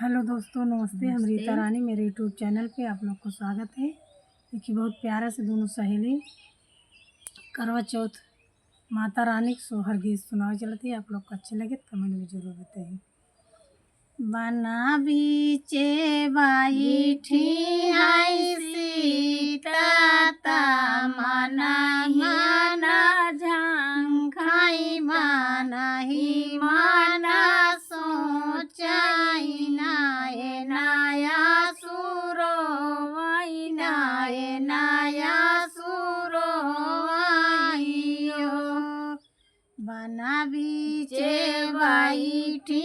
Hello दोस्तों, नमस्ते। हम नमस्ते। रीता रानी मेरे यूट्यूब चैनल पे आप लोग को स्वागत है। देखिए, बहुत प्यारा से दोनों सहेली करवा चौथ माता रानी के सोहर गीत सुनावे चलती है। आप लोग को अच्छे लगे तो कमेंट में जरूर बताइए। बना बीचे बैठी है सीता मना झांखाई मानही माना सोचाई नाये नाया सुरो बना बीचे बैठी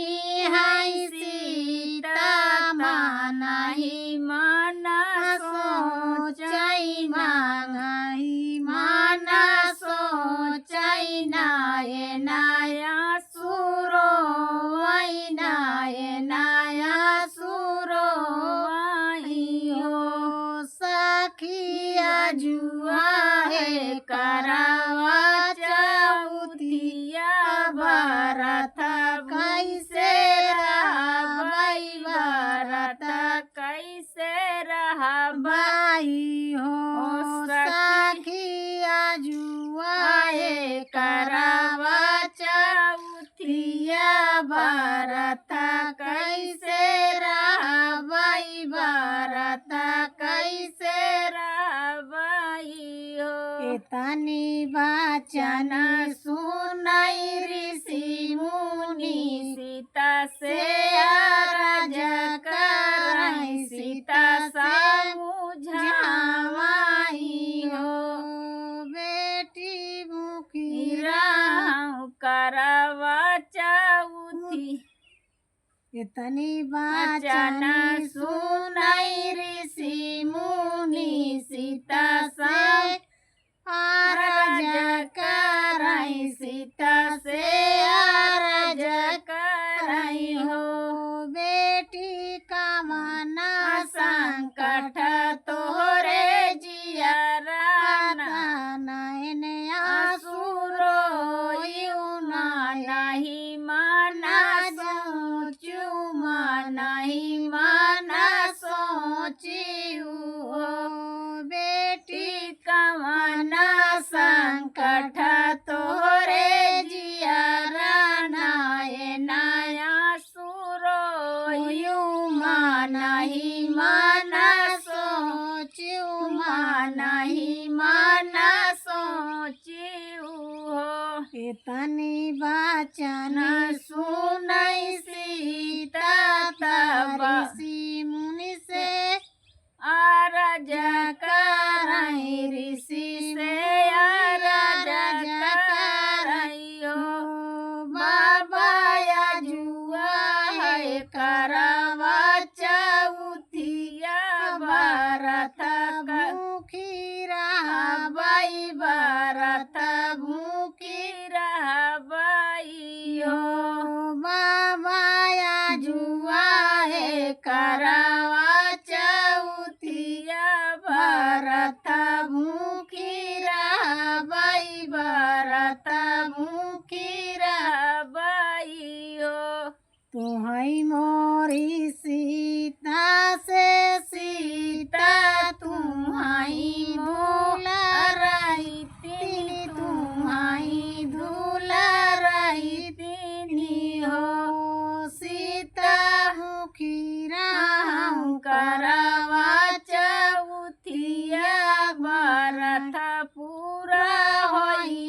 है सीता मानही माना सोचाई मांगही माना सोचाई नाये नाया सुरो सखिया जुआ है करावा चौथिया बरत कैसे रहबई हो सखिया जुआ है करावा चौथिया बरत कैसे रहबई हो। एतनी बचन सुनई ऋषि मुनि सीता से अरज करई सीता समझावाई हो। बेटी मुखी रहूं करवा चौथी इतनी बचन सुनई ऋषि मुनि सीता से अरज करई हो। बेटी का मना संकट तोरे जियरा नयन आसुरो नहीं माना सोचू नहीं माना सोचियो। बेटी का मना संकट तोरे जियरा नाये नाया सुरो नहीं माना सोचियो इतनी बचन सुनई सीता तब ऋषि मुनि से अरज करई ऋषि से अरज करई हो। बाबा जुआ है करवा चौथिया बरत भूखी रहबई हो। बाबा जुआ है करवा चौथिया बरत भूखी रहबई हो। तुहई मोरी सीता से सीता तुहई दुलारई तिनी हो। सीता मुखी रहूं करवा चौथिया बरत पूरा होई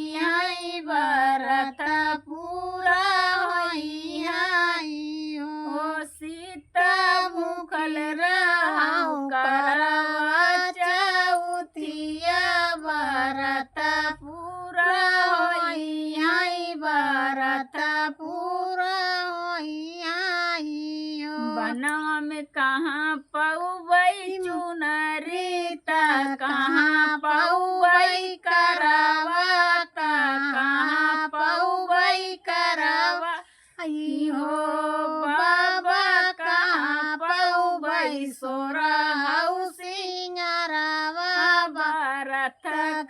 हो। सीता मुखल रहूं करवा चौथिया बरत पूरा होई हो। बनवा में कहाँ पौबई चुनरी कहाँ पौबई करवा कहाँ पौबई करवा हो। बाबा कहाँ पौबई सोरहु सिंगरवा बरत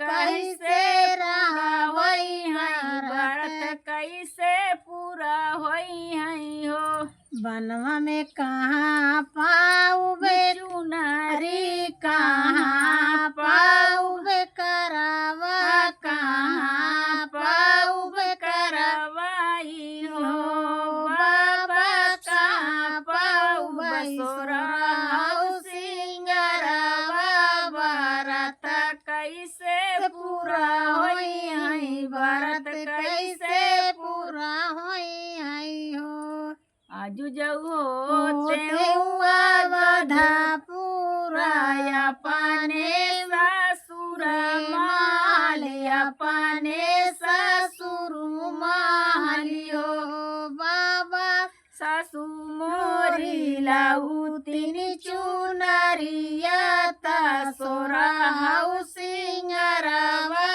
कैसे रहवई है बरत कैसे पूरा होई है हो। बनवा में कहाँ पाऊबे चुनरी कहाँ पाऊबे करवा कहाँ पाऊबे करवाई हो बाबा कहाँ पाऊबे सोरहाउ सिंगरवा भरत कैसे पूरा होई है भरत कैसे पूरा होई है हो आजू जाऊ तेहुआ बधा पूरा अपने ससुर माली अपने ससुर माली हो बाबा सासू मोरी लाऊ तीन चुनरिया सोरहाउ सिंगरवा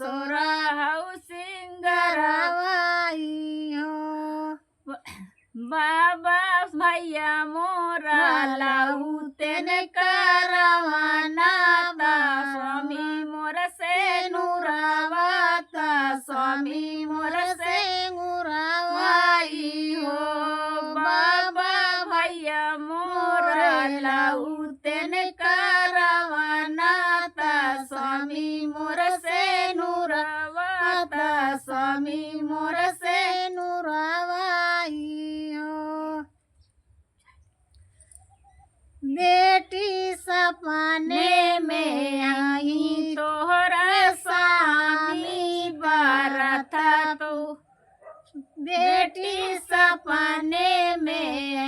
सोरहाउ सिंगरवाई हो बाबा भैया मोरा लाऊ तेने करवाना स्वामी मोर से नुरावाता स्वामी मोर से नुरावाई हो बाबा भैया मोरा लाऊ तेने करवाना स्वामी मोर से नुरावाता स्वामी मोर से नुरावाई हो बेटी सपने में आई तोहरा स्वामी भरत तो बेटी सपने में